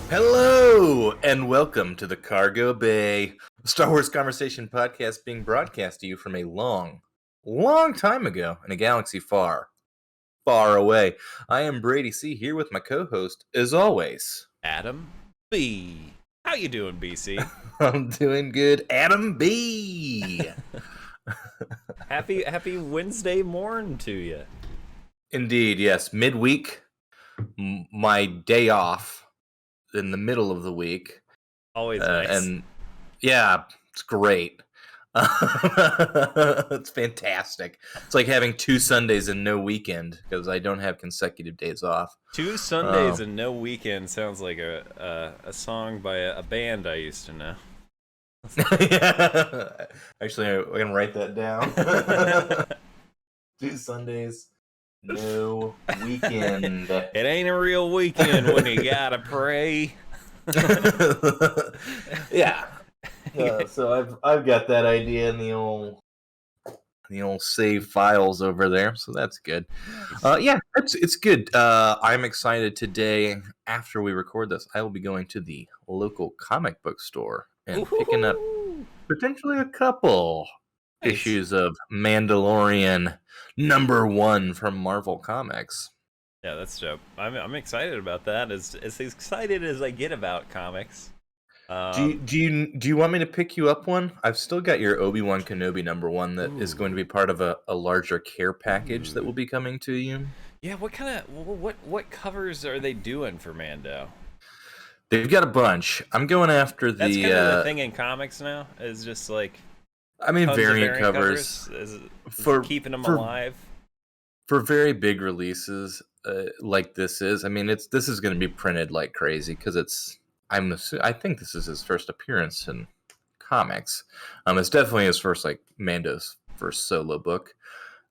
Hello, and welcome to the Cargo Bay, a Star Wars conversation podcast being broadcast to you from a long, long time ago in a galaxy far, far away. I am Brady C. here with my co-host, as always. Adam B. How you doing, BC? I'm doing good, Adam B. Happy Wednesday morn to you. Indeed, yes. Midweek, my day off in the middle of the week. Always nice. And yeah, it's great. It's fantastic. It's like having 2 Sundays and no weekend because I don't have consecutive days off. 2 Sundays and no weekend sounds like a song by a band I used to know. Yeah. Actually, I'm gonna write that down. 2 Sundays, no weekend. It ain't a real weekend when you gotta pray. Yeah. So I've got that idea in the old save files over there, so that's good. Yeah, it's good. I'm excited today. After we record this, I will be going to the local comic book store and picking up potentially a couple issues of Mandalorian #1 from Marvel Comics. Yeah, that's dope. I'm excited about that. As excited as I get about comics. Do you want me to pick you up one? I've still got your Obi-Wan Kenobi #1 that is going to be part of a larger care package that will be coming to you. Yeah, what covers are they doing for Mando? They've got a bunch. I'm going after That's kind of the thing in comics now. Is just like variant covers is for keeping them alive for very big releases like this is. I mean, this is going to be printed like crazy because I think this is his first appearance in comics. It's definitely his first, like, Mando's first solo book.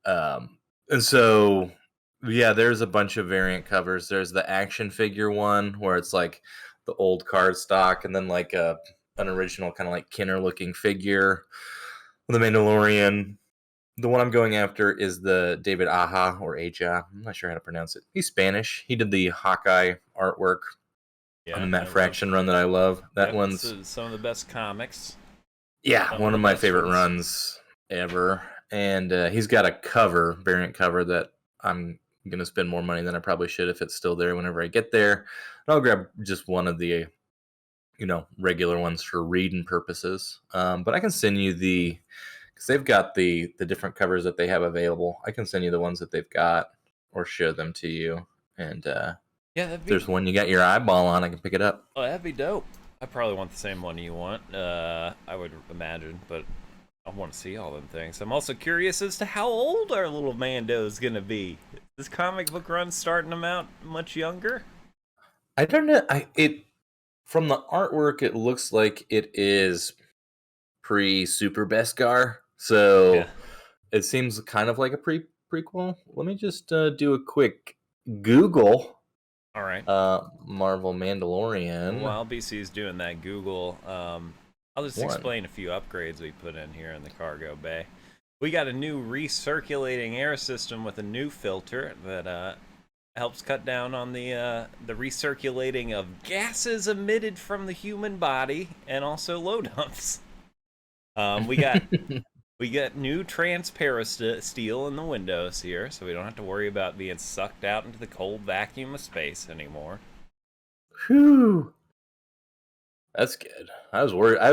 And so, yeah, there's a bunch of variant covers. There's the action figure one where it's like the old cardstock and then like an original kind of like Kenner looking figure. The Mandalorian. The one I'm going after is the David Aja or Aja. I'm not sure how to pronounce it. He's Spanish. He did the Hawkeye artwork. On the Matt Fraction run that I love. That one's some of the best comics. Yeah, one of my favorite runs ever. And he's got a variant cover that I'm going to spend more money than I probably should if it's still there whenever I get there. And I'll grab just one of the, regular ones for reading purposes. But I can send you because they've got the different covers that they have available. I can send you the ones that they've got or show them to you. And if there's one you got your eyeball on, I can pick it up. Oh, that'd be dope. I probably want the same one you want. I would imagine, but I want to see all them things. I'm also curious as to how old our little Mando is gonna be. This comic book run starting him out much younger? I don't know. From the artwork, it looks like it is pre-Super Beskar, so it seems kind of like a prequel. Let me just do a quick Google. All right. Marvel Mandalorian. While BC's doing that Google, I'll just explain a few upgrades we put in here in the cargo bay. We got a new recirculating air system with a new filter that helps cut down on the recirculating of gases emitted from the human body and also low dumps. We got new transparent steel in the windows here, so we don't have to worry about being sucked out into the cold vacuum of space anymore. Whew. That's good. I was worried. I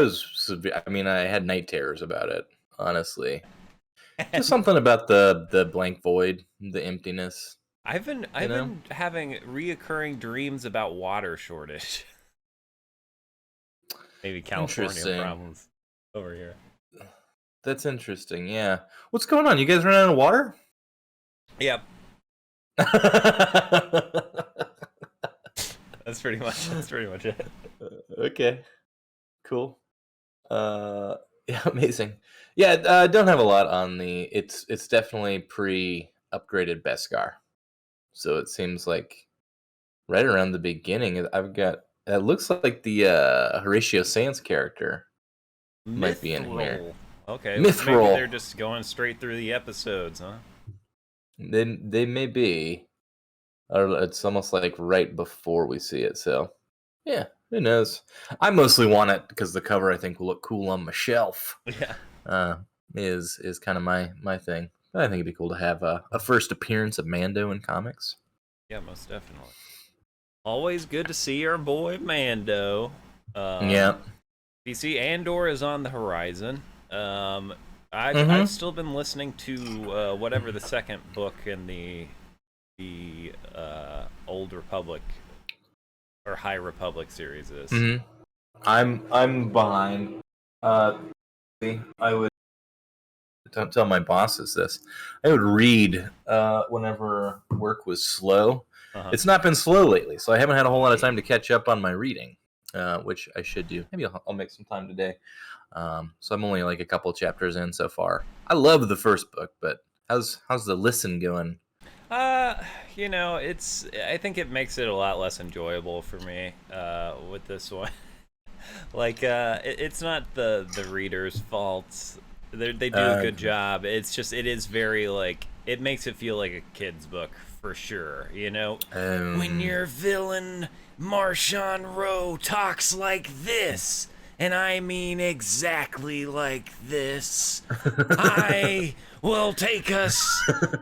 had night terrors about it, honestly. Just something about the blank void, the emptiness. I've been having reoccurring dreams about water shortage. Maybe California problems over here. That's interesting. Yeah. What's going on? You guys running out of water? Yep. That's pretty much it. Okay. Cool. Yeah, amazing. Yeah, I don't have a lot on it's definitely pre-upgraded Beskar. So it seems like right around the beginning I've got it looks like the Horatio Sands character might be in here. Okay, maybe they're just going straight through the episodes, huh? They may be. Or it's almost like right before we see it, so yeah, Who knows? I mostly want it because the cover I think will look cool on my shelf. Yeah. Uh, is kind of my thing. I think it'd be cool to have a first appearance of Mando in comics. Yeah, most definitely. Always good to see our boy Mando. Yeah. BC Andor is on the horizon. I've Mm-hmm. still been listening to whatever the second book in the Old Republic or High Republic series is. Mm-hmm. I'm behind. Uh, I would don't tell my bosses this. I would read whenever work was slow. Uh-huh. It's not been slow lately, so I haven't had a whole lot of time to catch up on my reading, which I should do. Maybe I'll make some time today. So I'm only like a couple chapters in so far. I love the first book, but how's the listen going? It's I think it makes it a lot less enjoyable for me with this one. Like it's not the reader's fault. They do a good job. It's just it is very like it makes it feel like a kid's book for sure. When your villain Marshawn Rowe talks like this, and I mean exactly like this, I will take us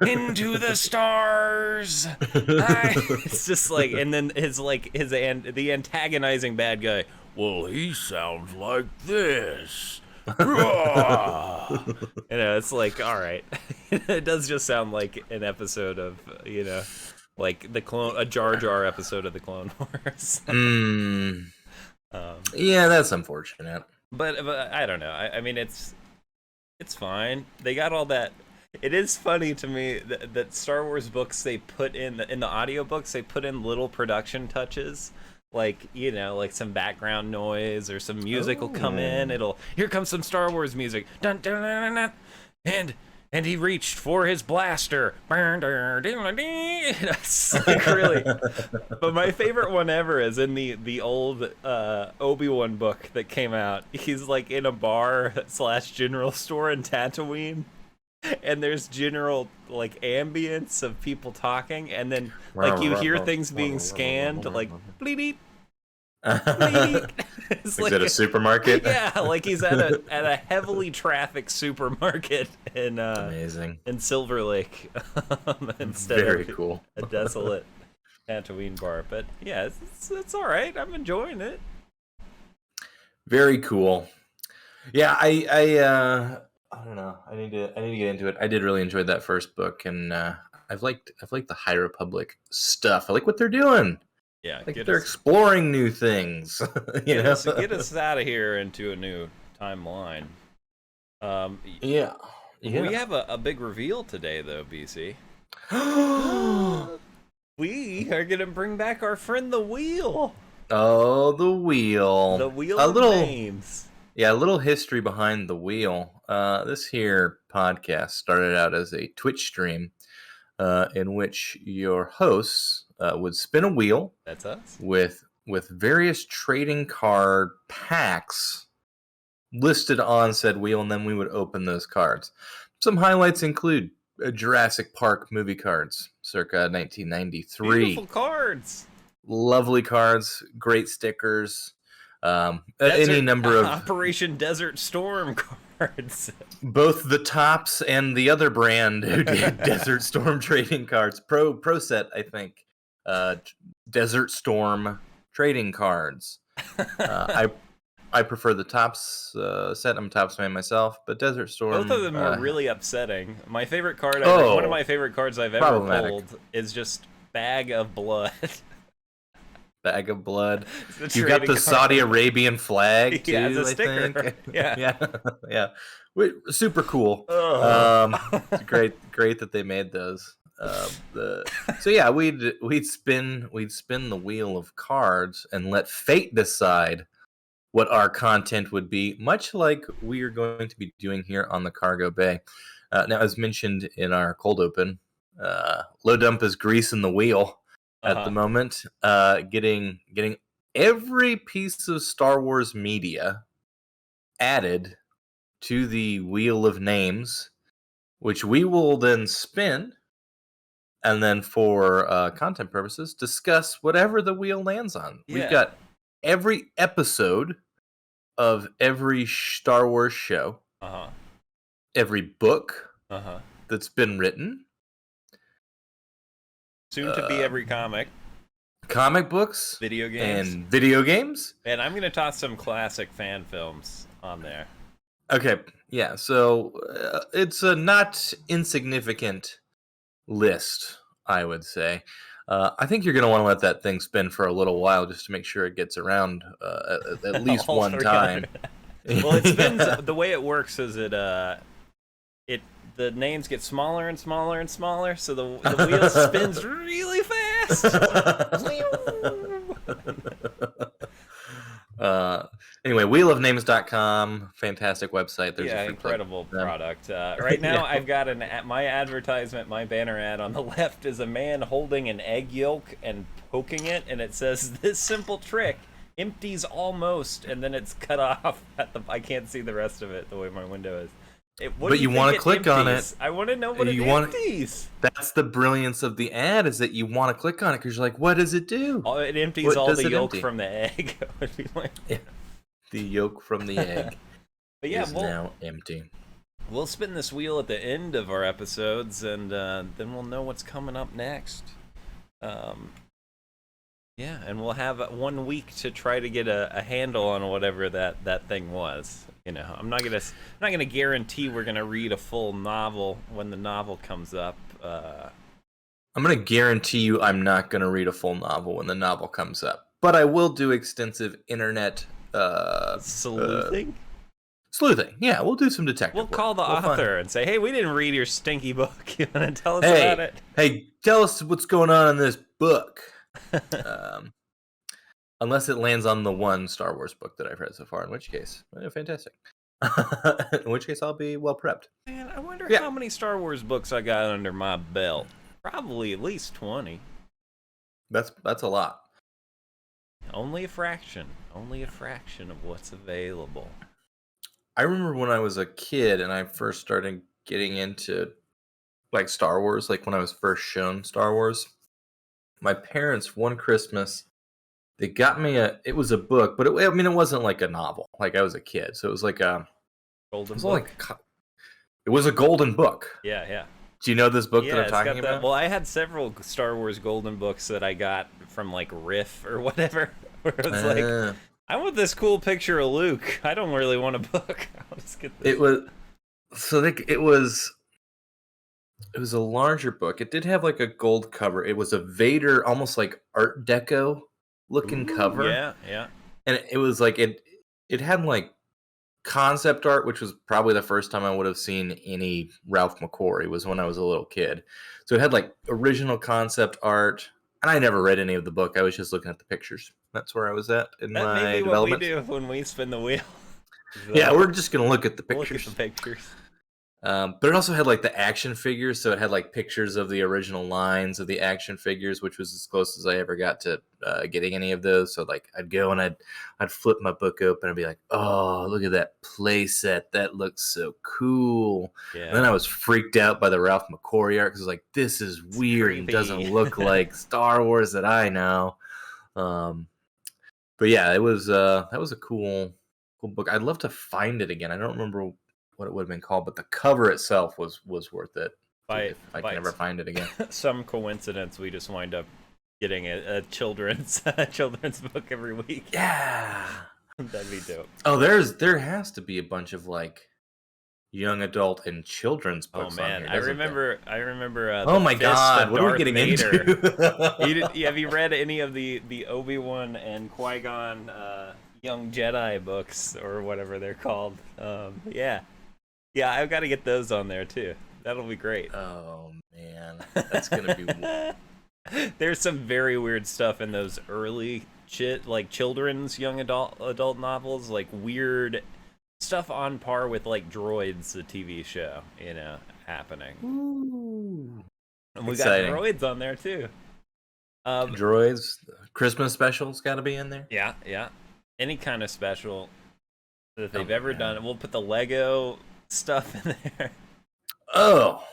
into the stars. It's just like, and then the antagonizing bad guy. Well, he sounds like this. It's like, all right. It does just sound like an episode of, like a Jar Jar episode of the Clone Wars. Yeah, that's unfortunate. But I don't know. I mean, it's fine. They got all that. It is funny to me that Star Wars books they put in the audiobooks they put in little production touches. Like, like some background noise or some music will come in. Here comes some Star Wars music. Dun, dun, dun, dun, dun. And he reached for his blaster. It's like really. But my favorite one ever is in the old Obi-Wan book that came out. He's like in a bar / general store in Tatooine. And there's general like ambience of people talking, and then like you hear things being scanned, like bleep. It's like at a supermarket. Yeah, like he's at a heavily trafficked supermarket in amazing in Silver Lake instead Very of cool. a desolate Tatooine bar. But yeah, it's all right. I'm enjoying it. Very cool. Yeah, I don't know. I need to get into it. I did really enjoy that first book, and I've liked the High Republic stuff. I like what they're doing. Yeah, like they're exploring new things. Get us out of here into a new timeline. Yeah. We have a big reveal today, though, BC. We are gonna bring back our friend the Wheel. Oh, the Wheel. The Wheel of Names. Yeah, a little history behind the Wheel. This here podcast started out as a Twitch stream in which your hosts would spin a wheel. That's us. With various trading card packs listed on said wheel, and then we would open those cards. Some highlights include Jurassic Park movie cards, circa 1993. Beautiful cards. Lovely cards, great stickers. Any number of Operation Desert Storm cards. Both the Tops and the other brand who did Desert Storm trading cards. Pro set, I think. Desert Storm trading cards. I prefer the Tops set. I'm a Tops fan myself, but Desert Storm. Both of them are really upsetting. My favorite card, one of my favorite cards I've ever pulled, is just Bag of Blood. Bag of Blood. You got the Saudi Arabian flag too. Yeah, it's a sticker. I think. Yeah. Yeah. Super cool. Great that they made those. So yeah, we'd spin the wheel of cards and let fate decide what our content would be, much like we are going to be doing here on the Cargo Bay. Now, as mentioned in our cold open, Low Dump is greasing the wheel at the moment, getting every piece of Star Wars media added to the Wheel of Names, which we will then spin, and then for content purposes, discuss whatever the wheel lands on. Yeah. We've got every episode of every Star Wars show, every book that's been written, soon to be every comic books, video games, and video games. And I'm gonna toss some classic fan films on there. Okay, yeah. So it's a not insignificant list, I would say. I think you're going to want to let that thing spin for a little while just to make sure it gets around at least one time. Well, it spins. The way it works is the names get smaller and smaller and smaller, so the wheel spins really fast. Anyway, wheelofnames.com, fantastic website. There's a incredible product. Right now, I've got my advertisement, my banner ad on the left is a man holding an egg yolk and poking it, and it says, "This simple trick empties almost," and then it's cut off. I can't see the rest of it the way my window is. But you want to click on it. I want to know what it empties. That's the brilliance of the ad, is that you want to click on it because you're like, what does it do? It empties all the yolk from the egg. The yolk from the egg is now empty. We'll spin this wheel at the end of our episodes, and then we'll know what's coming up next. And we'll have 1 week to try to get a handle on whatever that thing was. I'm not gonna guarantee we're gonna read a full novel when the novel comes up. I'm gonna guarantee you I'm not gonna read a full novel when the novel comes up, but I will do extensive internet sleuthing. Sleuthing, yeah, we'll do some detective work. We'll call the author and say, "Hey, we didn't read your stinky book. You want to tell us about it? Hey, tell us what's going on in this book." Unless it lands on the one Star Wars book that I've read so far, in which case, fantastic. In which case, I'll be well prepped. Man, I wonder how many Star Wars books I got under my belt. Probably at least 20. That's a lot. Only a fraction of what's available. I remember when I was a kid and I first started getting into like Star Wars, like when I was first shown Star Wars. My parents, one Christmas, they got me it was a book, but it wasn't like a novel. Like I was a kid, so it was like a golden book. It was a golden book. Yeah. Do you know this book that I'm talking about? Well, I had several Star Wars golden books that I got from like Riff or whatever, where it was like, I want this cool picture of Luke. I don't really want a book. I'll just get this. It was a larger book. It did have like a gold cover. It was a Vader, almost like Art Deco looking cover. Yeah. And it was like it had like concept art, which was probably the first time I would have seen any Ralph McQuarrie, was when I was a little kid. So it had like original concept art, and I never read any of the book. I was just looking at the pictures. That's where I was at in my development. That may be what we do when we spin the wheel. Yeah, we're just gonna look at the pictures. Look at the pictures. But it also had like the action figures, so it had like pictures of the original lines of the action figures, which was as close as I ever got to getting any of those. So like I'd go and I'd flip my book open and I'd be like, "Oh, look at that play set! That looks so cool." Yeah. And then I was freaked out by the Ralph McQuarrie art because like, this is weird and doesn't look like Star Wars that I know. But yeah, it was that was a cool book. I'd love to find it again. I don't remember what it would have been called, but the cover itself was worth it. If I can ever find it again. Some coincidence, we just wind up getting a children's book every week. Yeah, that'd be dope. Oh, there has to be a bunch of like young adult and children's books. Oh man, on here, I remember. Oh my God, what are we getting into? Have you read any of the Obi-Wan and Qui-Gon Young Jedi books or whatever they're called? Yeah, I've got to get those on there too. That'll be great. Oh man, that's gonna be. There's some very weird stuff in those early like children's young adult novels, like weird stuff on par with like Droids, the TV show, happening. Ooh, and we got Droids on there too. Droids, Christmas specials got to be in there. Yeah. Any kind of special that they've ever done. We'll put the Lego stuff in there. Oh,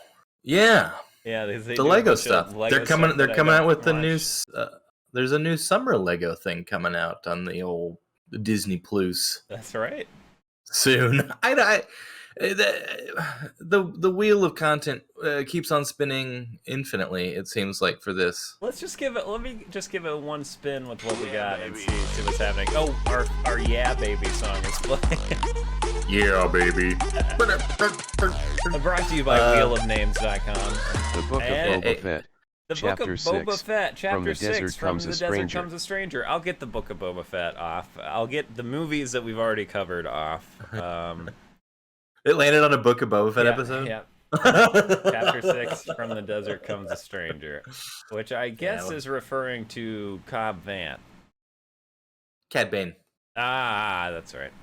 yeah. Yeah, the Lego stuff. They're coming out with the new there's a new summer Lego thing coming out on the old Disney Plus That's right. soon. The wheel of content keeps on spinning infinitely. It seems like for this. Let me just give it one spin with what we got and see what's happening. Oh, our Yeah Baby song is playing. Yeah, baby. Brought to you by wheelofnames.com. The Book of Boba Fett. The Chapter Book of Boba 6, Fett, Chapter 6, From the Desert Stranger. Comes a Stranger. I'll get the Book of Boba Fett off. I'll get the movies that we've already covered off. It landed on a Book of Boba Fett episode? Yeah. Chapter 6, From the Desert Comes a Stranger. Which I guess is referring to Cobb Vanth. Cad Bane. Ah, that's right.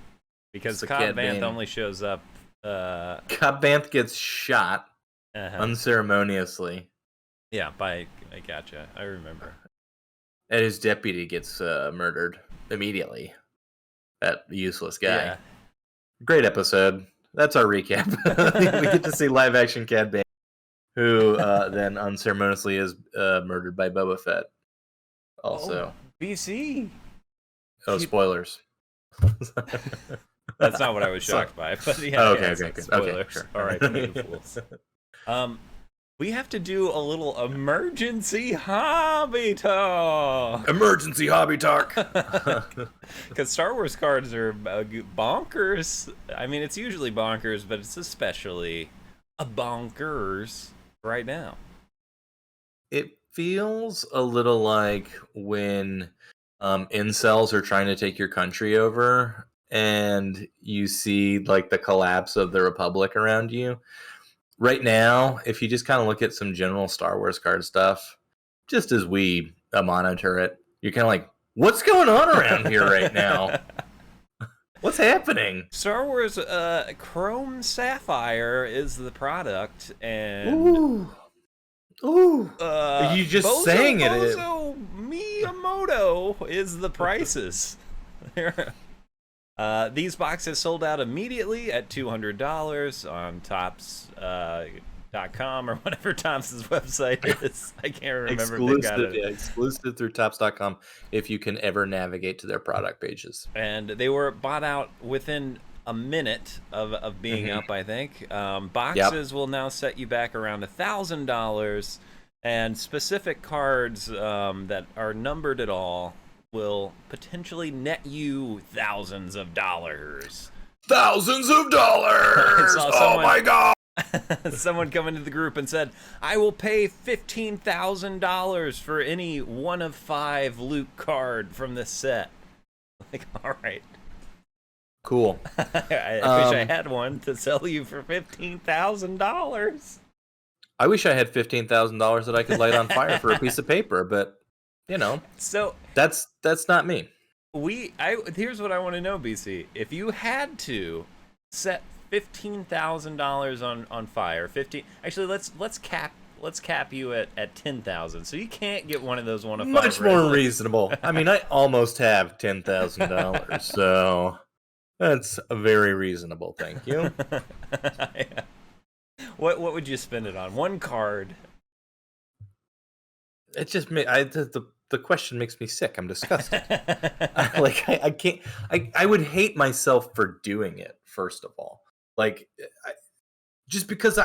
Because Cobb Vanth only shows up... Cobb Vanth gets shot unceremoniously. Yeah, I gotcha. I remember. And his deputy gets murdered immediately. That useless guy. Yeah. Great episode. That's our recap. We get to see live action Cad Bane, who then unceremoniously is murdered by Boba Fett. Also. BC. Oh, spoilers. That's not what I was shocked by, but yeah. Okay, spoilers. okay, sure. All right, fools. We have to do a little emergency hobby talk. Emergency hobby talk. Because Star Wars cards are bonkers. I mean, it's usually bonkers, but it's especially a bonkers right now. It feels a little like when incels are trying to take your country over and you see like the collapse of the Republic around you. Right now, if you just kind of look at some general Star Wars card stuff, just as we monitor it, you're kind of like, what's going on around here right now? What's happening? Star Wars Chrome Sapphire is the product, and... Ooh. Are you just saying it? Bozo Miyamoto is the prices. These boxes sold out immediately at $200 on Tops.com or whatever Tops' website is. I can't remember. Exclusive through Tops.com if you can ever navigate to their product pages. And they were bought out within a minute of being up, I think. Boxes will now set you back around $1,000, and specific cards that are numbered at all will potentially net you thousands of dollars. Thousands of dollars! Oh my god! Someone come into the group and said, I will pay $15,000 for any one of 5 Luke card from this set. Like, all right. Cool. I wish I had one to sell you for $15,000. I wish I had $15,000 that I could light on fire for a piece of paper, but you know, so that's not me. Here's what I want to know, BC. If you had to set $15,000 on fire, actually let's cap you at 10,000. So you can't get one of those one of 5. Much more reasonable. I mean, I almost have $10,000, so that's very reasonable. Thank you. Yeah. What would you spend it on? One card. It just the question makes me sick. I'm disgusted. I can't. I would hate myself for doing it. First of all, just because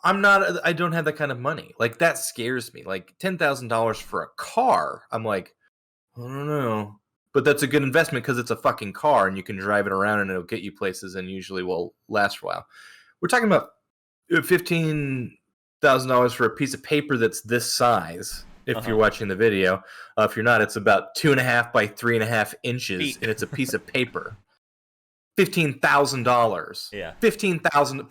I'm not. I don't have that kind of money. Like that scares me. Like $10,000 for a car. I'm like, I don't know. But that's a good investment because it's a fucking car and you can drive it around and it'll get you places and usually will last for a while. We're talking about $15,000 for a piece of paper that's this size. If you're watching the video, if you're not, it's about 2.5 by 3.5 inches, and it's a piece of paper. $15,000. Yeah. $15,000.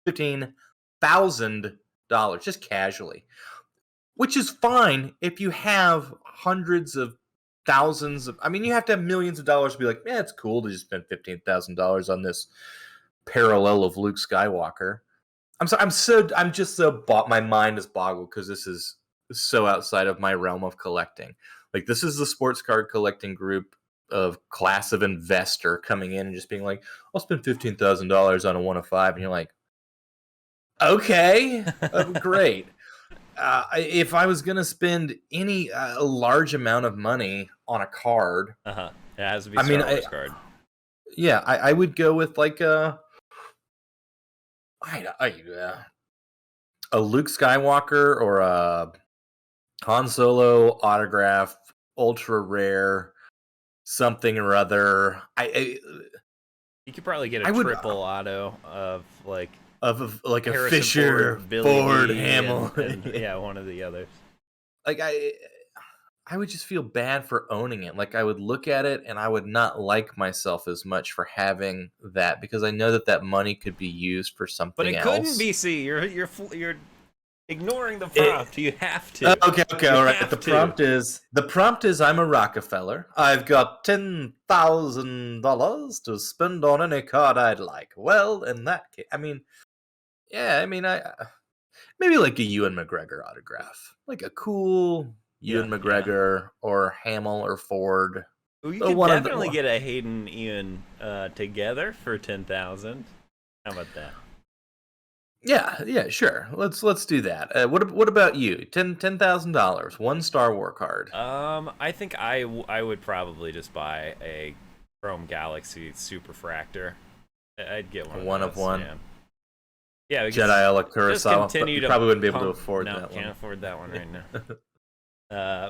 $15,000. Just casually, which is fine if you have hundreds of thousands of. I mean, you have to have millions of dollars to be like, yeah, it's cool to just spend $15,000 on this parallel of Luke Skywalker. I'm just so my mind is boggled because this is so outside of my realm of collecting. Like, this is the sports card collecting group of class of investor coming in and just being like, I'll spend $15,000 on a 1 of 5, and you're like, okay, great. if I was gonna spend any large amount of money on a card, it has to be Star Wars card. Yeah, I would go with like a Luke Skywalker or a Han Solo autograph, ultra rare, something or other. You could probably get a triple auto of like a Fisher, Ford, Hamill, and yeah, one of the others. Like I would just feel bad for owning it. Like I would look at it and I would not like myself as much for having that because I know that money could be used for something else. But it couldn't be. See, you're ignoring the prompt. You have to. Okay, all right. The prompt is I'm a Rockefeller. I've got $10,000 to spend on any card I'd like. Well, in that case, I mean, maybe like a Ewan McGregor autograph, like a cool Ewan McGregor or Hamill or Ford. Well, you can definitely get a Hayden Ewan together for $10,000. How about that? Yeah, sure. Let's do that. What about you? $10,000, one Star Wars card. I think I would probably just buy a Chrome Galaxy Superfractor. I'd get one of one. Yeah, Jedi Ella Kurosawa. You probably wouldn't be able to afford that one. Can't afford that one right now.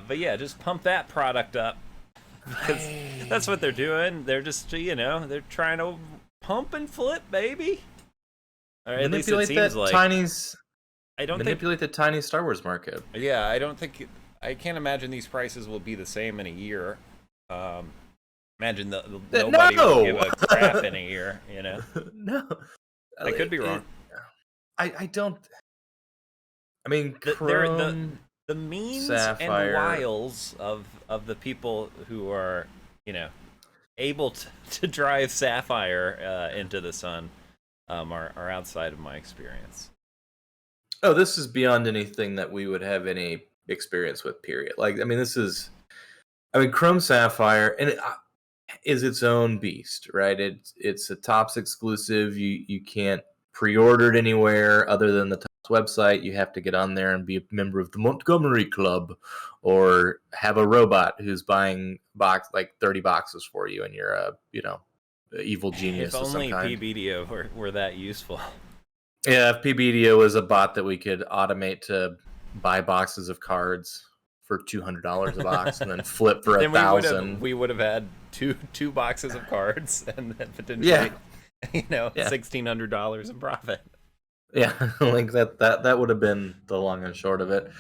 But yeah, just pump that product up because that's what they're doing. They're just they're trying to pump and flip, baby. Or at least it seems like manipulate the tiny Star Wars market. Yeah, I can't imagine these prices will be the same in a year. Imagine nobody will give a crap in a year. No, I could be wrong. I don't. I mean, Chrome, the means Sapphire. and wiles of the people who are able to drive Sapphire into the sun. Are outside of my experience. Oh, this is beyond anything that we would have any experience with, period. Like, I mean, Chrome Sapphire, and it is its own beast, right? It's a Topps exclusive. You can't pre-order it anywhere other than the Topps website. You have to get on there and be a member of the Montgomery Club or have a robot who's buying 30 boxes for you, and you're a, evil genius. If only PBDO were that useful. Yeah, if PBDO was a bot that we could automate to buy boxes of cards for $200 a box and then flip for $1,000. We would have had two boxes of cards and then potentially $1,600 in profit. Yeah, like that would have been the long and short of it.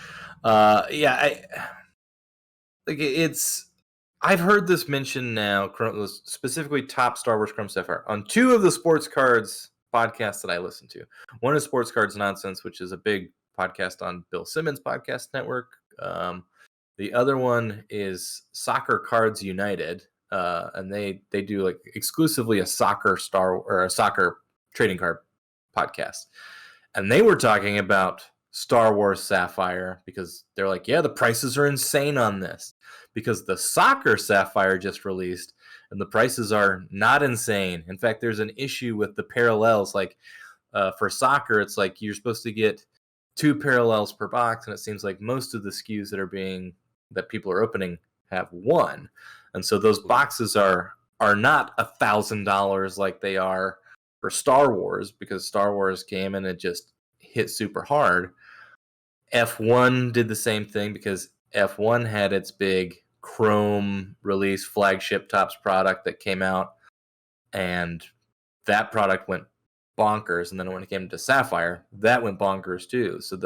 I've heard this mentioned now, specifically Top Star Wars Chrome Sapphire, on two of the sports cards podcasts that I listen to. One is Sports Cards Nonsense, which is a big podcast on Bill Simmons' podcast network. The other one is Soccer Cards United, and they do like exclusively a soccer trading card podcast. And they were talking about Star Wars Sapphire because they're like, yeah, the prices are insane on this. Because the soccer Sapphire just released and the prices are not insane. In fact, there's an issue with the parallels. Like for soccer, it's like you're supposed to get 2 parallels per box, and it seems like most of the SKUs that people are opening have 1. And so those boxes are not $1,000 like they are for Star Wars, because Star Wars came and it just hit super hard. F1 did the same thing because F1 had its big Chrome release flagship Topps product that came out, and that product went bonkers. And then when it came to Sapphire, that went bonkers too. So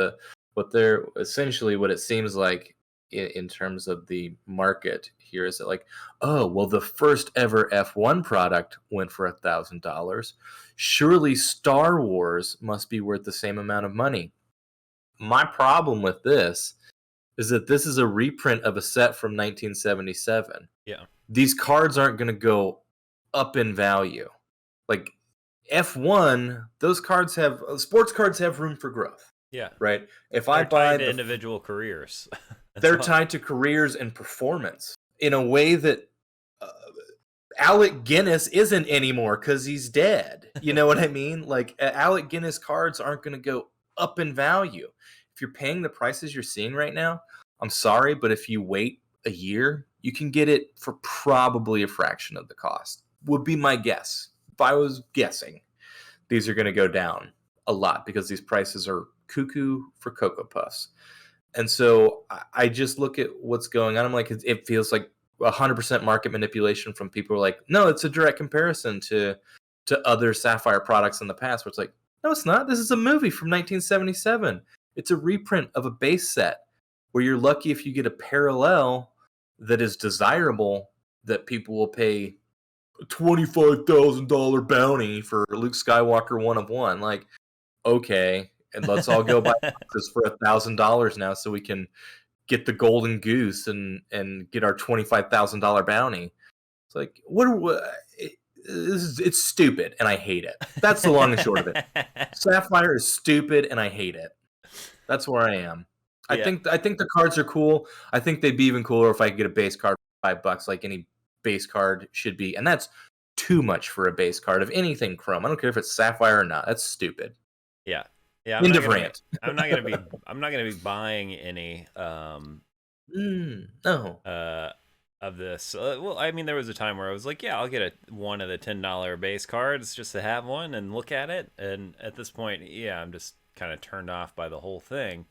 what it seems like in terms of the market here is that, like, oh, well, the first ever F1 product went for $1,000. Surely Star Wars must be worth the same amount of money. My problem with this is that this is a reprint of a set from 1977. Yeah. These cards aren't going to go up in value. Like F1, sports cards have room for growth. Yeah. Right? If they're tied to individual careers. They're tied to careers and performance in a way that Alec Guinness isn't anymore because he's dead. You know what I mean? Like Alec Guinness cards aren't going to go up in value. if you're paying the prices you're seeing right now, I'm sorry, but if you wait a year, you can get it for probably a fraction of the cost. Would be my guess. If I was guessing, these are going to go down a lot because these prices are cuckoo for Cocoa Puffs. And so I just look at what's going on. I'm like, it feels like 100% market manipulation from people who are like, no, it's a direct comparison to other Sapphire products in the past, where it's like, no, it's not. This is a movie from 1977. It's a reprint of a base set where you're lucky if you get a parallel that is desirable, that people will pay a $25,000 bounty for Luke Skywalker 1 of 1. Like, okay, and let's all go buy boxes for $1,000 now so we can get the golden goose and get our $25,000 bounty. It's like, it's stupid, and I hate it. That's the long and short of it. Sapphire is stupid, and I hate it. That's where I am. I think the cards are cool. I think they'd be even cooler if I could get a base card for $5, like any base card should be, and that's too much for a base card of anything Chrome. I don't care if it's Sapphire or not. That's stupid. Yeah. I'm not gonna be buying any of this. Well, I mean, there was a time where I was like, yeah, I'll get one of the $10 base cards just to have one and look at it. And at this point, yeah, I'm just kind of turned off by the whole thing.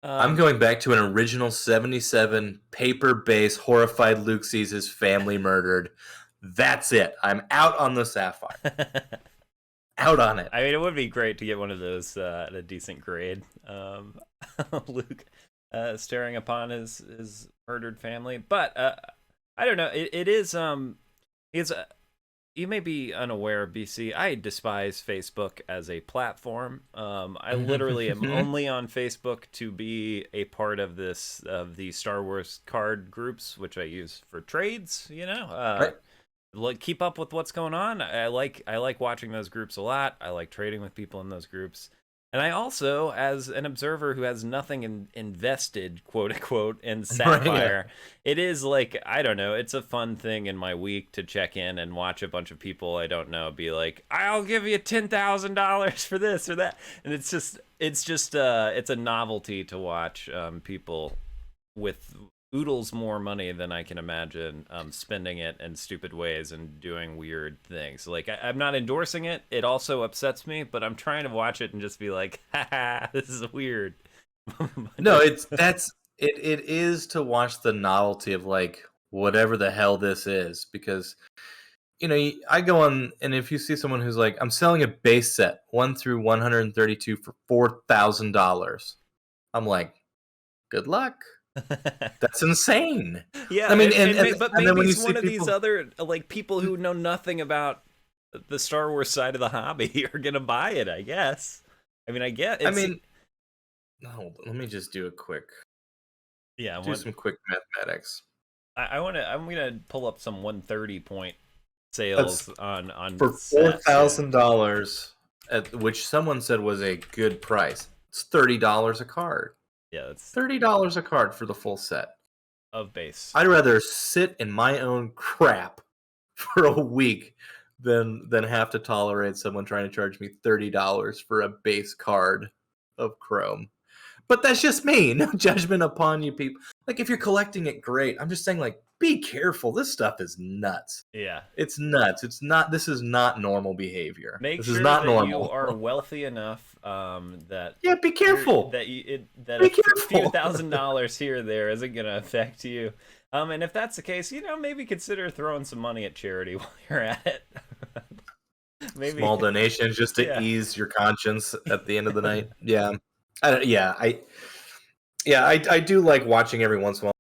I'm going back to an original 77 paper base horrified Luke sees his family murdered. That's it. I'm out on the Sapphire. Out on it. I mean, it would be great to get one of those at a decent grade. Luke staring upon his murdered family, but I don't know. It is you may be unaware, BC. I despise Facebook as a platform. I literally am only on Facebook to be a part of the Star Wars card groups, which I use for trades. You know, right. Keep up with what's going on. I like watching those groups a lot. I like trading with people in those groups. And I also, as an observer who has nothing invested, quote unquote, in Sapphire, it is like, I don't know, it's a fun thing in my week to check in and watch a bunch of people I don't know be like, I'll give you $10,000 for this or that. And it's a novelty to watch people with oodles more money than I can imagine spending it in stupid ways and doing weird things. Like, I'm not endorsing it. It also upsets me, but I'm trying to watch it and just be like, haha, this is weird. No, it is to watch the novelty of like whatever the hell this is, because you know, I go on, and if you see someone who's like, I'm selling a base set 1 through 132 for $4,000, I'm like, good luck. That's insane. Yeah, I mean, but maybe it's one of these other like people who know nothing about the Star Wars side of the hobby are gonna buy it. I guess. I mean, let me just do a quick. Yeah, some quick mathematics. I'm gonna pull up some 130 point sales on for $4,000, which someone said was a good price. It's $30 a card. Yeah, it's $30 a card for the full set of base. I'd rather sit in my own crap for a week than have to tolerate someone trying to charge me $30 for a base card of Chrome. But that's just me. No judgment upon you people. Like, if you're collecting it, great. I'm just saying, like, be careful. This stuff is nuts. Yeah. It's nuts. This is not normal behavior. This is not normal. You are wealthy enough that... Yeah, be careful. That a few $1,000s here or there isn't going to affect you. And if that's the case, you know, maybe consider throwing some money at charity while you're at it. Maybe small donations just to ease your conscience at the end of the night. Yeah. I do like watching every once in a while.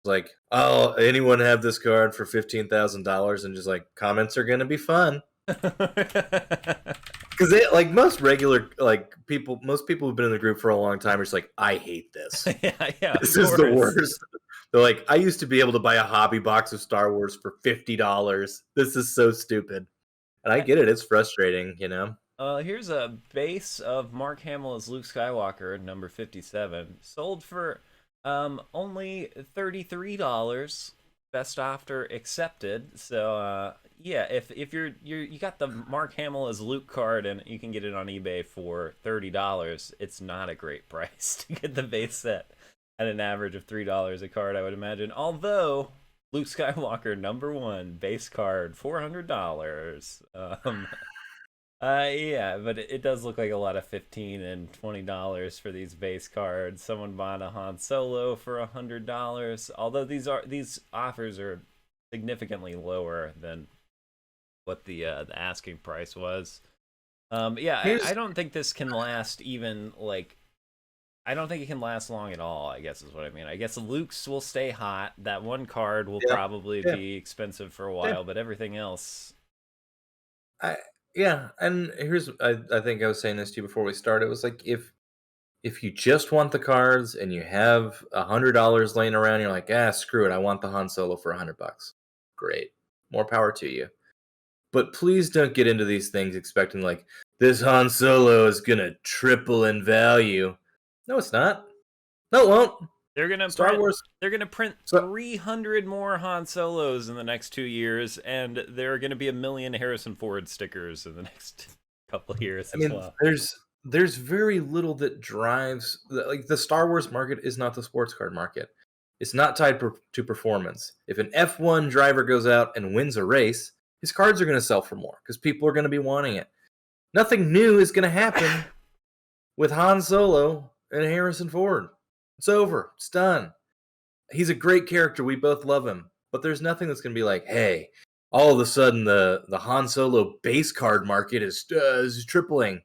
Like, oh, anyone have this card for $15,000? And just like, comments are gonna be fun. Because like most regular people, most people who've been in the group for a long time are just like, I hate this. This is the worst. They're like, I used to be able to buy a hobby box of Star Wars for $50. This is so stupid. And I get it. It's frustrating, you know. Here's a base of Mark Hamill as Luke Skywalker, number 57, sold for only $33. best offer accepted. So yeah, if you got the Mark Hamill as Luke card and you can get it on eBay for $30, it's not a great price to get the base set at an average of $3 a card, I would imagine. Although Luke Skywalker #1 base card $400. Yeah, but it does look like a lot of $15 and $20 for these base cards. Someone bought a Han Solo for $100. Although these offers are significantly lower than what the asking price was. Yeah, I don't think this can last even like. I don't think it can last long at all, I guess is what I mean. I guess Luke's will stay hot. That one card will probably be expensive for a while, but everything else. Yeah, and here's I think I was saying this to you before we started. It was like if you just want the cards and you have $100 laying around, you're like, screw it, I want the Han Solo for $100. Great, more power to you. But please don't get into these things expecting like this Han Solo is gonna triple in value. No, it's not. No, it won't. They're gonna print 300 more Han Solos in the next 2 years, and there are gonna be 1 million Harrison Ford stickers in the next couple of years as well. There's very little that drives like the Star Wars market is not the sports card market. It's not tied to performance. If an F1 driver goes out and wins a race, his cards are going to sell for more because people are going to be wanting it. Nothing new is going to happen with Han Solo and Harrison Ford. It's over. It's done. He's a great character. We both love him. But there's nothing that's going to be like, hey, all of a sudden the Han Solo base card market is tripling.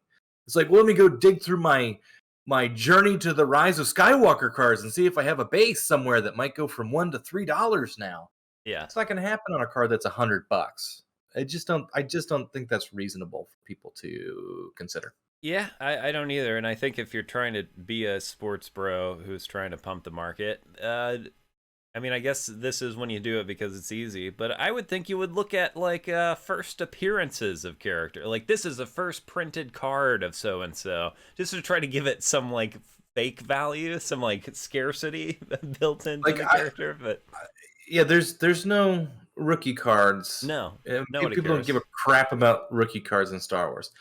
It's like, well, let me go dig through my Journey to the Rise of Skywalker cards and see if I have a base somewhere that might go from $1 to $3 now. Yeah, it's not going to happen on a card that's $100. I just don't think that's reasonable for people to consider. Yeah, I don't either. And I think if you're trying to be a sports bro who's trying to pump the market, I mean, I guess this is when you do it because it's easy, but I would think you would look at like first appearances of character. Like this is the first printed card of so and so, just to try to give it some like fake value, some like scarcity built into the character. But yeah, there's no rookie cards. No, people don't give a crap about rookie cards in Star Wars.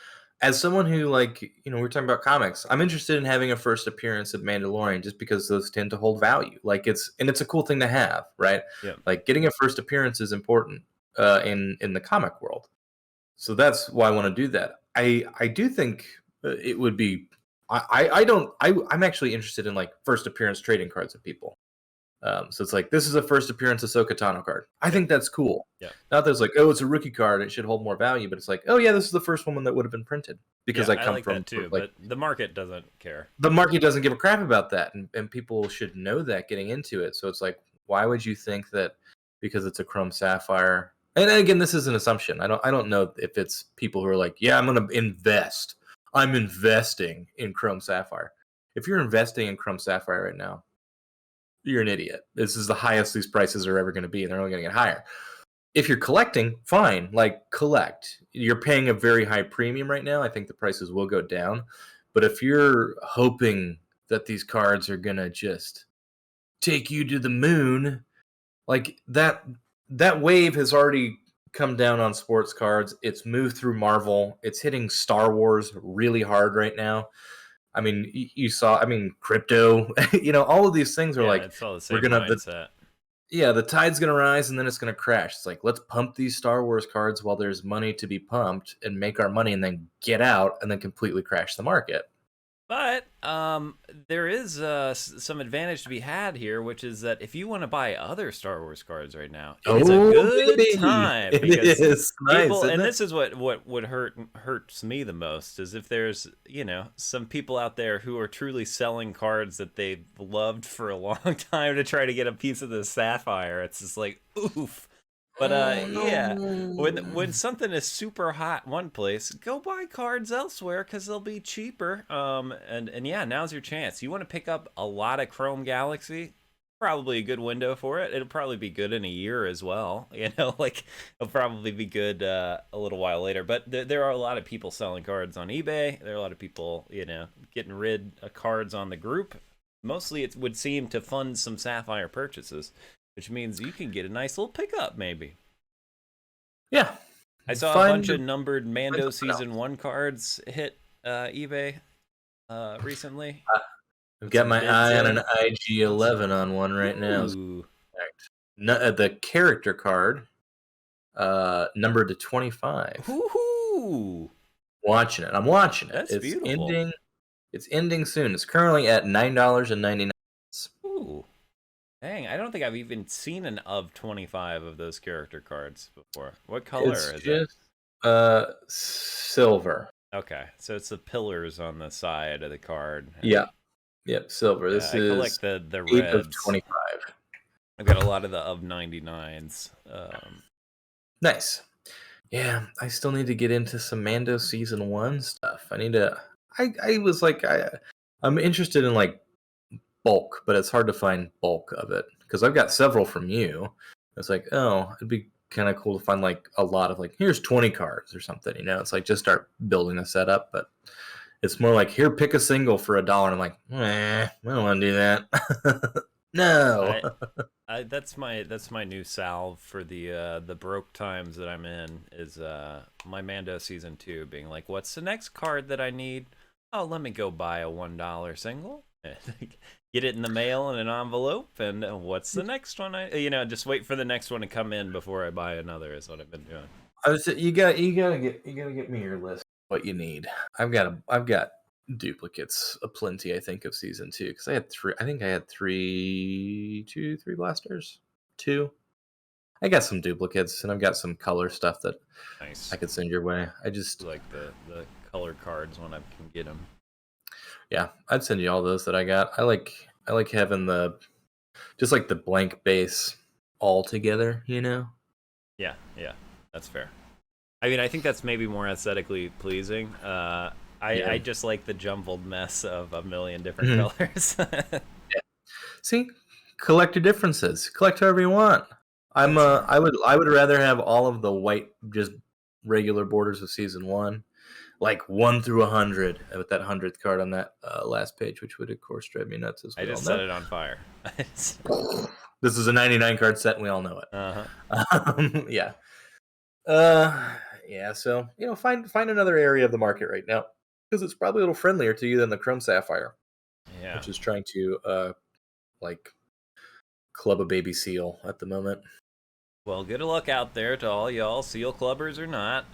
As someone who, like, we're talking about comics, I'm interested in having a first appearance of Mandalorian just because those tend to hold value. Like it's a cool thing to have, right? Yeah. Like getting a first appearance is important in the comic world. So that's why I want to do that. I do think it would be. I'm actually interested in like first appearance trading cards with people. So it's like, this is a first appearance Ahsoka Tano card. I think that's cool. Yeah. Not that it's like, oh, it's a rookie card, it should hold more value, but it's like, oh yeah, this is the first one that would have been printed because I come like from that too. Like, but the market doesn't care. The market doesn't give a crap about that, and people should know that getting into it. So it's like, why would you think that because it's a Chrome Sapphire? And again, this is an assumption. I don't know if it's people who are like, yeah, I'm going to invest. I'm investing in Chrome Sapphire. If you're investing in Chrome Sapphire right now, you're an idiot. This is the highest these prices are ever going to be, and they're only going to get higher. If you're collecting, fine, like collect. You're paying a very high premium right now. I think the prices will go down. But if you're hoping that these cards are going to just take you to the moon, like that wave has already come down on sports cards. It's moved through Marvel. It's hitting Star Wars really hard right now. I mean, you saw. I mean, crypto. All of these things are like it's all the same mindset. The tide's gonna rise and then it's gonna crash. It's like, let's pump these Star Wars cards while there's money to be pumped and make our money, and then get out and then completely crash the market. But there is some advantage to be had here, which is that if you want to buy other Star Wars cards right now, it's a good time. Because people, and this is what hurts me the most, is if there's some people out there who are truly selling cards that they've loved for a long time to try to get a piece of the Sapphire. It's just like, oof. But yeah, when something is super hot one place, go buy cards elsewhere because they'll be cheaper. And yeah, now's your chance. You want to pick up a lot of Chrome Galaxy? Probably a good window for it. It'll probably be good in a year as well. Like it'll probably be good a little while later. But there are a lot of people selling cards on eBay. There are a lot of people, getting rid of cards on the group. Mostly, it would seem to fund some Sapphire purchases. which means you can get a nice little pickup, maybe. Yeah. I saw a bunch of numbered Mando Season 1 cards hit eBay recently. I've got my eye on an IG-11 on one right now. The character card, numbered to 25. Woohoo! Watching it. I'm watching it. That's beautiful. It's ending soon. It's currently at $9.99. Ooh. Dang, I don't think I've even seen an of 25 of those character cards before. What color is it? Silver. Okay, so it's the pillars on the side of the card. Yeah. Yep, silver. Yeah, this I is collect the 8 reds. of 25. I've got a lot of the of 99s. Nice. Yeah, I still need to get into some Mando Season 1 stuff. I was like, I'm interested in like bulk, but it's hard to find bulk of it because I've got several from you. It's like, oh, it'd be kind of cool to find like a lot of like, here's 20 cards or something, you know? It's like just start building a setup, but it's more like, here, pick a single for $1. And I'm like, I don't want to do that. No. That's my new salve for the broke times that I'm in is my Mando Season 2 being like, what's the next card that I need? Oh, let me go buy a $1 single. Get it in the mail in an envelope, and what's the next one? Just wait for the next one to come in before I buy another. Is what I've been doing. You gotta get me your list of what you need. I've got duplicates aplenty. I think of Season 2 because I had three. I think I had three blasters. 2. I got some duplicates and I've got some color stuff that nice. I could send your way. I just like the color cards when I can get them. Yeah, I'd send you all those that I got. I like having just like the blank base all together, you know? Yeah, that's fair. I mean, I think that's maybe more aesthetically pleasing. I just like the jumbled mess of a million different colors. Yeah. See, collect your differences. Collect however you want. I would rather have all of the white, just regular borders of Season 1. Like 1 through 100 with that 100th card on that last page, which would of course drive me nuts as well. I just set it on fire. This is a 99 card set, and we all know it. Yeah. Yeah. So find another area of the market right now because it's probably a little friendlier to you than the Chrome Sapphire, which is trying to like club a baby seal at the moment. Well, good luck out there to all y'all, seal clubbers or not.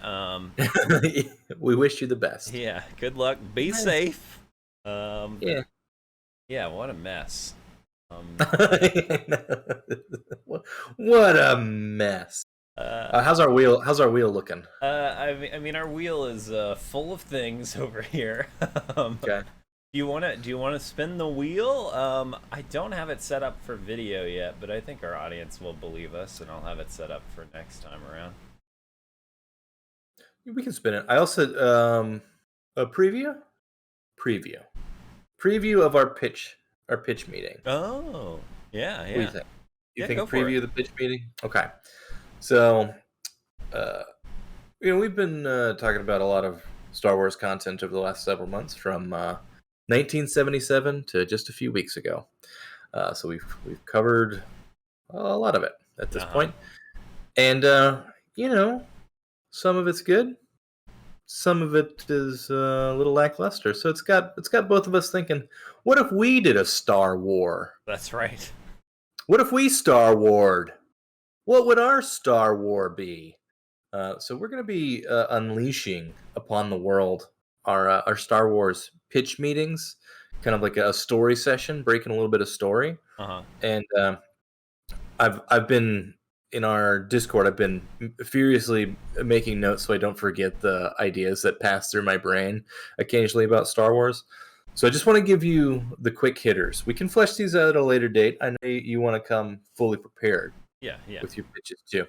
We wish you the best. Yeah, good luck. Be safe. Yeah. Yeah, what a mess. What a mess. How's our wheel looking? I mean, our wheel is full of things over here. Okay. Do you want to spin the wheel? I don't have it set up for video yet, but I think our audience will believe us, and I'll have it set up for next time around. We can spin it. I also a preview of our pitch meeting. Oh, yeah. What do you think? You think preview of the pitch meeting? Okay. So, we've been talking about a lot of Star Wars content over the last several months, from 1977 to just a few weeks ago. So we've covered a lot of it at this point. And some of it's good, some of it is a little lackluster. So it's got both of us thinking, what if we did a Star War? That's right. What if we Star Warred? What would our Star War be? So we're going to be unleashing upon the world our Star Wars pitch meetings, kind of like a story session, breaking a little bit of story. And I've been in our Discord. I've been furiously making notes so I don't forget the ideas that pass through my brain occasionally about Star Wars. So I just want to give you the quick hitters. We can flesh these out at a later date. I know you want to come fully prepared. Yeah. With your pitches too.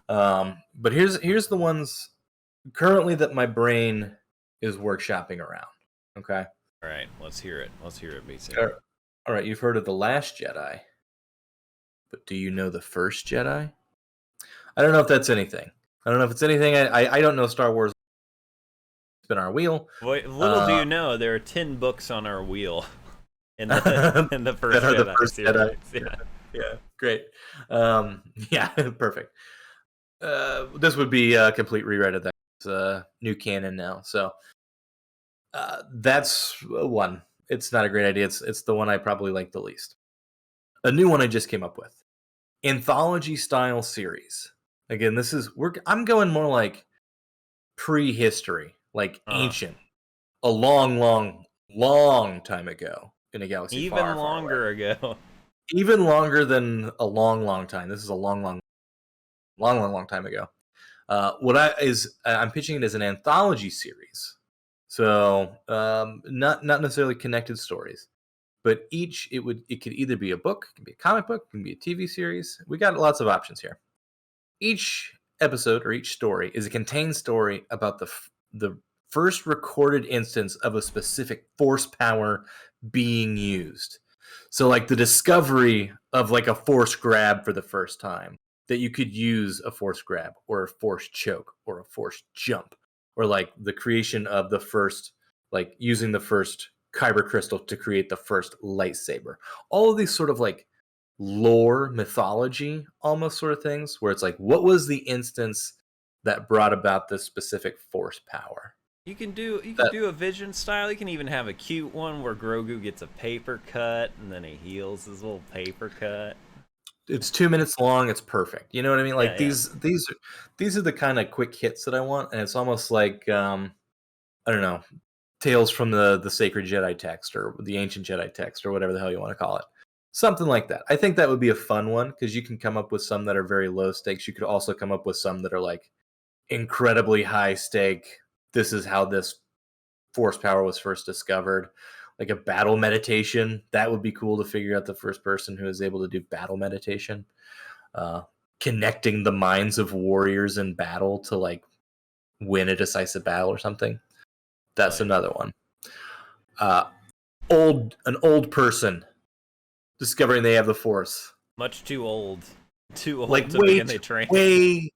But here's the ones currently that my brain is workshopping around. Okay. All right. Let's hear it. BC. All right. You've heard of The Last Jedi, but do you know The First Jedi? I don't know if that's anything. I don't know if it's anything. I don't know Star Wars. Spin our wheel. Little do you know, there are 10 books on our wheel in the First Jedi. The First Jedi. Yeah. Great. Yeah, perfect. This would be a complete rewrite of that new canon now. So that's one. It's not a great idea. It's the one I probably like the least. A new one I just came up with. Anthology style series. Again, I'm going more like prehistory, like ancient, a long, long, long time ago in a galaxy even far, far away. longer ago. Even longer than a long, long time. This is a long, long, long, long, long time ago. I'm pitching it as an anthology series, so not necessarily connected stories, but it could either be a book, it can be a comic book, it can be a TV series. We got lots of options here. Each episode or each story is a contained story about the first recorded instance of a specific force power being used. So like the discovery of like a force grab for the first time, that you could use a force grab or a force choke or a force jump, or like the creation of the first, like using the first kyber crystal to create the first lightsaber. All of these sort of like lore mythology almost sort of things, where it's like, what was the instance that brought about this specific force power? You can do a Vision style. You can even have a cute one where Grogu gets a paper cut and then he heals his little paper cut. It's 2 minutes long. It's perfect. You know what I mean? Like Yeah, these are the kind of quick hits that I want, and it's almost like I don't know, Tales from the Sacred Jedi text or the Ancient Jedi text or whatever the hell you want to call it. Something like that. I think that would be a fun one because you can come up with some that are very low stakes. You could also come up with some that are like incredibly high stake. This is how this force power was first discovered. Like a battle meditation. That would be cool to figure out the first person who is able to do battle meditation. Uh, Connecting the minds of warriors in battle to like win a decisive battle or something. That's another one. An old person discovering they have the force. much too old. Too old Like to begin their training.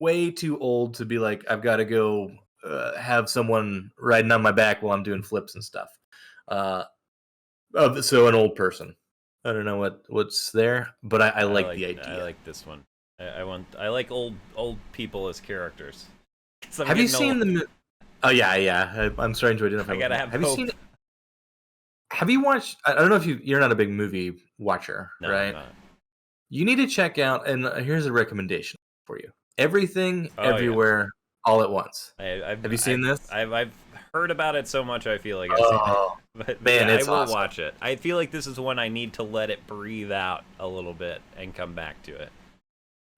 way too old to be like, I've got to go have someone riding on my back while I'm doing flips and stuff. So an old person. I don't know what's there, but I like the idea. I like this one. I like old people as characters. Have you seen the? Oh yeah. I'm starting to identify. I gotta have you seen it? Have you watched? I don't know if you're not a big movie watcher, no, right? I'm not. You need to check out, and here's a recommendation for you: Everything, Everywhere, All at Once. Have you seen this? I've heard about it so much. I feel like I've seen it. But man, yeah, it's I will awesome. watch it. I feel like this is one I need to let it breathe out a little bit and come back to it.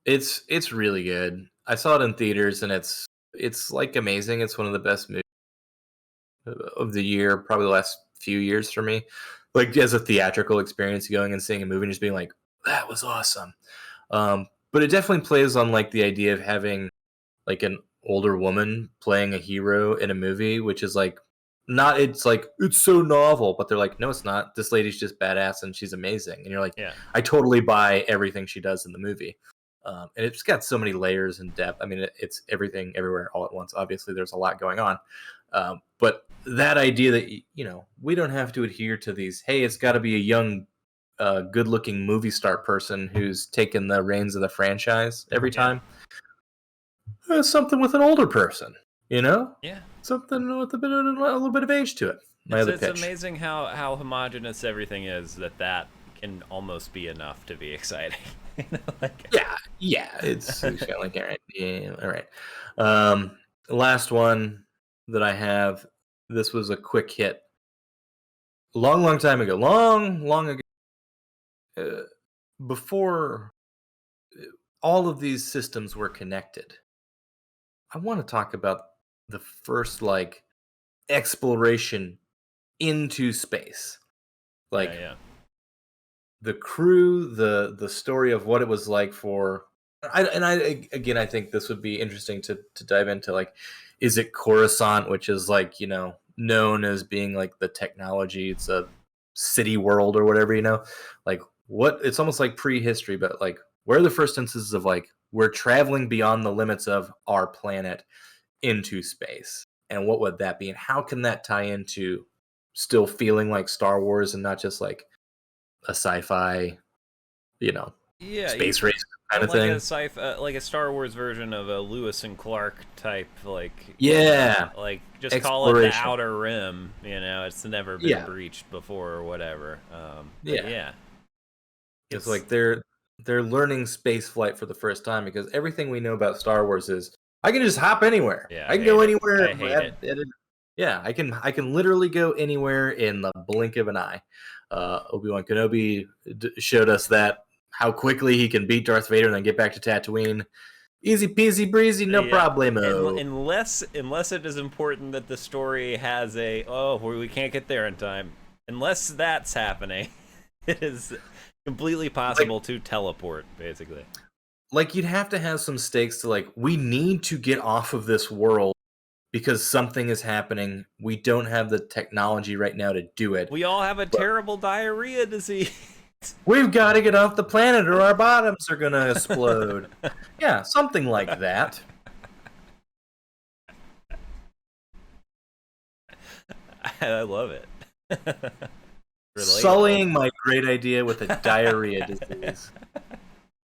It's really good. I saw it in theaters, and it's like amazing. It's one of the best movies of the year, probably the last few years for me. Like as a theatrical experience, going and seeing a movie and just being like, that was awesome. But it definitely plays on like the idea of having like an older woman playing a hero in a movie, which is like not. It's like it's so novel, but they're like, no, it's not. This lady's just badass and she's amazing, and you're like, Yeah. I totally buy everything she does in the movie. And it's got so many layers and depth. I mean, it's everything, everywhere, all at once. Obviously, there's a lot going on, but that idea that we don't have to adhere to these. Hey, it's got to be a young, good-looking movie star person who's taken the reins of the franchise every time. Something with an older person, Yeah. something with a little bit of age to it. It's amazing how homogenous everything is that can almost be enough to be exciting. Yeah, it's kind of like, all right. Last one that I have. This was a quick hit. Long time ago. Long ago. Before all of these systems were connected. I want to talk about the first like exploration into space. Like the crew, the story of what it was like for I think this would be interesting to dive into. Like, is it Coruscant, which is like known as being like the technology? It's a city world or whatever. Like what? It's almost like prehistory, but like where are the first instances of like we're traveling beyond the limits of our planet into space, and what would that be, and how can that tie into still feeling like Star Wars and not just like a sci-fi, Yeah, space race kind of like thing. a like a Star Wars version of a Lewis and Clark type, Yeah, like just call it the exploration. Outer Rim. You know, it's never been Yeah, breached before or whatever. But yeah. yeah, It's it's like they're learning space flight for the first time because everything we know about Star Wars is I can just hop anywhere. yeah, I I can go hate it. anywhere. I hate it. Yeah, I can literally go anywhere in the blink of an eye. Obi-Wan Kenobi showed us that how quickly he can beat Darth Vader and then get back to Tatooine. Easy peasy breezy, no Yeah, problemo. unless it is important that the story has we can't get there in time. Unless that's happening, it is completely possible to teleport, basically. Like you'd have to have some stakes to like we need to get off of this world because something is happening. We don't have the technology right now to do it. We all have a terrible diarrhea disease. We've got to get off the planet or our bottoms are going to explode. Yeah, something like that. I love it. Sullying my great idea with a diarrhea disease.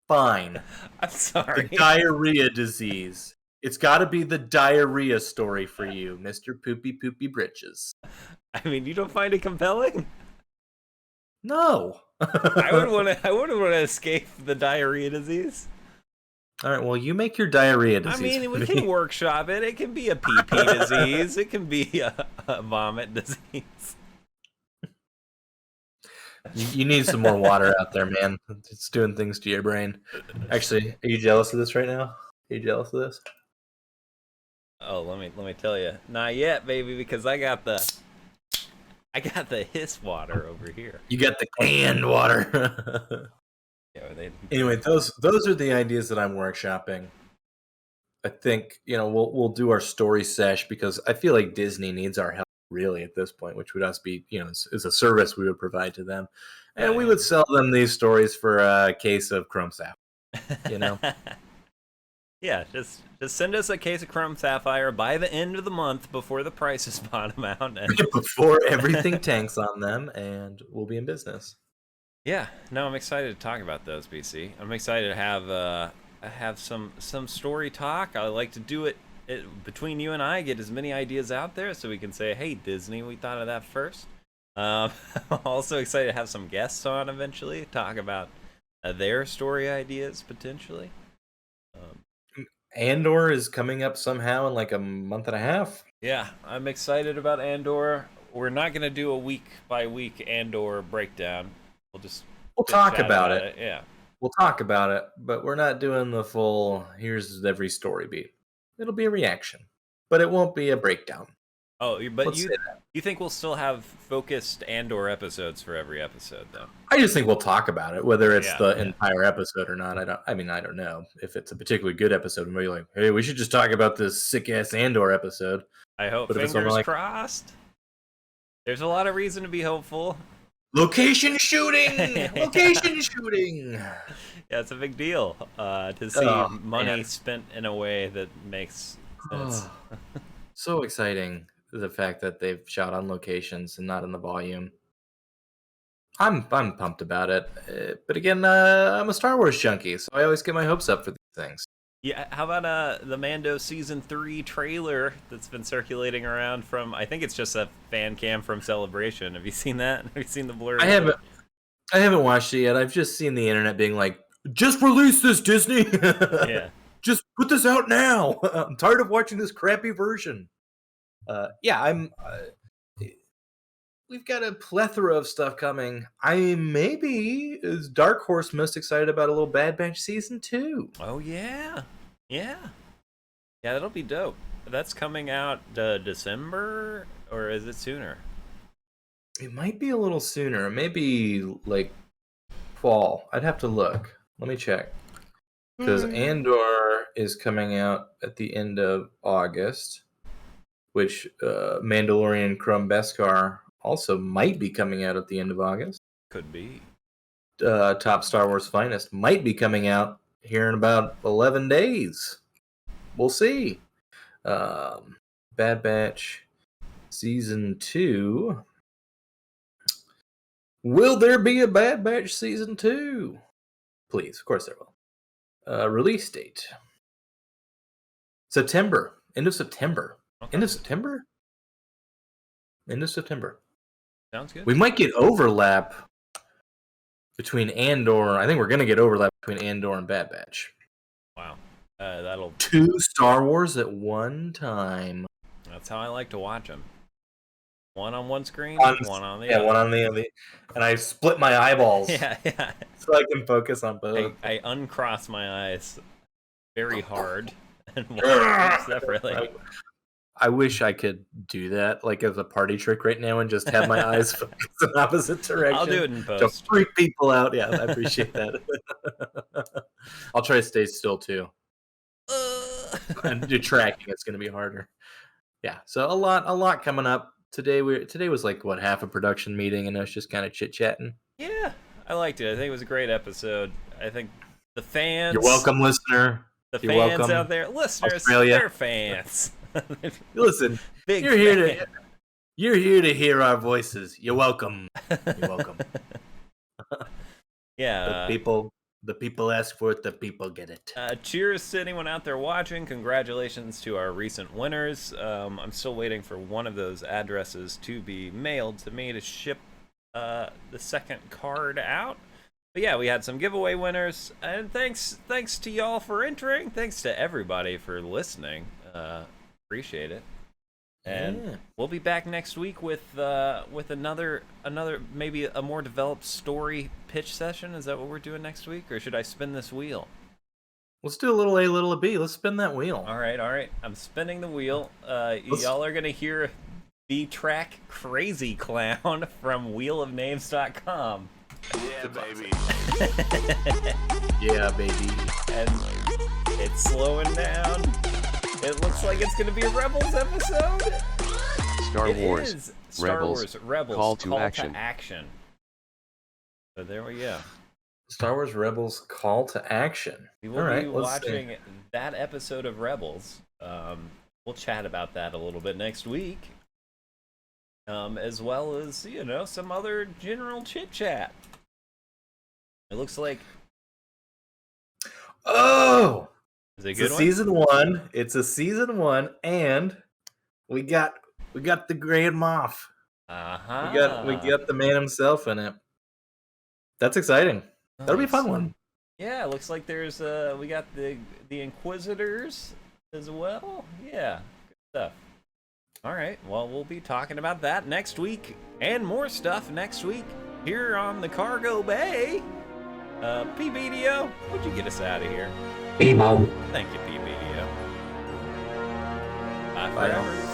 Fine. I'm sorry. The diarrhea disease. It's got to be the diarrhea story for you, Mr. Poopy Poopy Britches. I mean, you don't find it compelling? No. I wouldn't want to escape the diarrhea disease. All right, well, you make your diarrhea disease. I mean, we can workshop it. It can be a pee-pee disease. It can be a vomit disease. You need some more water out there, man. It's doing things to your brain. Actually, are you jealous of this right now? Are you jealous of this? Oh, let me tell you, not yet, baby, because I got the hiss water over here. You got the canned water. Anyway, those are the ideas that I'm workshopping. I think we'll do our story sesh because I feel like Disney needs our help really at this point, which would us be is a service we would provide to them, and we would sell them these stories for a case of Chrome Sapphire. Yeah, just send us a case of Chrome Sapphire by the end of the month before the prices bottom out and before everything tanks on them, and we'll be in business. Yeah, no, I'm excited to talk about those, BC. I'm excited to have some story talk. I like to do it between you and I, get as many ideas out there so we can say, hey, Disney, we thought of that first. I'm also excited to have some guests on eventually, talk about their story ideas potentially. Andor is coming up somehow in like a month and a half. Yeah, I'm excited about Andor. We're not going to do a week by week Andor breakdown. We'll talk about it. Yeah. We'll talk about it, but we're not doing the full here's every story beat. It'll be a reaction, but it won't be a breakdown. Oh, but you think we'll still have focused Andor episodes for every episode, though? I just think we'll talk about it, whether it's the entire episode or not. I don't know if it's a particularly good episode. And we're like, hey, we should just talk about this sick ass Andor episode. I hope. But fingers crossed. There's a lot of reason to be hopeful. Location shooting. Location shooting. Yeah, it's a big deal to see money spent in a way that makes sense. So exciting. The fact that they've shot on locations and not in the volume. I'm pumped about it. But again, I'm a Star Wars junkie, so I always get my hopes up for these things. Yeah, how about the Mando Season 3 trailer that's been circulating around from, I think it's just a fan cam from Celebration. Have you seen that? Have you seen the blur? I haven't watched it yet. I've just seen the internet being like, just release this, Disney! Yeah. Just put this out now! I'm tired of watching this crappy version. We've got a plethora of stuff coming. I maybe is Dark Horse most excited about a little Bad Batch Season 2. Oh, yeah. Yeah, that'll be dope. That's coming out December, or is it sooner? It might be a little sooner. Maybe like fall. I'd have to look. Let me check. Because Andor is coming out at the end of August, which Mandalorian Crumb Beskar also might be coming out at the end of August. Could be. Top Star Wars Finest might be coming out here in about 11 days. We'll see. Bad Batch Season 2. Will there be a Bad Batch Season 2? Please, of course there will. Release date. September. End of September. Okay. End of September? End of September. Sounds good. We might get overlap between Andor. I think we're going to get overlap between Andor and Bad Batch. Wow. That'll 2 Star Wars at one time. That's how I like to watch them. One on one screen, one on the other. Yeah, one on the other. And I split my eyeballs. Yeah. So I can focus on both. I uncross my eyes very hard and watch them separately. I wish I could do that, like as a party trick right now, and just have my eyes focus in opposite direction. I'll do it in post. To freak people out. Yeah, I appreciate that. I'll try to stay still too. And do tracking, it's going to be harder. Yeah, so a lot coming up today. Today was like half a production meeting, and us just kind of chit chatting. Yeah, I liked it. I think it was a great episode. I think the fans. You're welcome, listener. The You're fans welcome, out there, listeners, Australia. they're fans. Listen, Big you're here to hear our voices. You're welcome. You're welcome. Yeah. The people ask for it. The people get it. Cheers to anyone out there watching. Congratulations to our recent winners. I'm still waiting for one of those addresses to be mailed to me to ship the second card out. But yeah, we had some giveaway winners, and thanks to y'all for entering. Thanks to everybody for listening. Appreciate it. And we'll be back next week with another maybe a more developed story pitch session. Is that what we're doing next week, or should I spin this wheel? Let's do a little A, little B. Let's spin that wheel. All right. I'm spinning the wheel. Y'all are gonna hear B-Track Crazy Clown from wheelofnames.com. Yeah, baby. Yeah, baby. And it's slowing down. It looks like it's gonna be a Rebels episode. Star Wars. Is Star Wars Rebels Call to action. So there we go. Star Wars Rebels Call to Action. We will be watching that episode of Rebels. We'll chat about that a little bit next week. As well as, some other general chit chat. It looks like. Oh! Is it a good one? Season 1. It's a season 1, and we got the Grand Moff. Uh-huh. We got the man himself in it. That's exciting. Nice. That'll be a fun one. Yeah, it looks like there's we got the Inquisitors as well. Yeah, good stuff. All right, well, we'll be talking about that next week and more stuff next week here on the Cargo Bay. PBDO, would you get us out of here? Emo. Thank you, PBDO. Bye forever.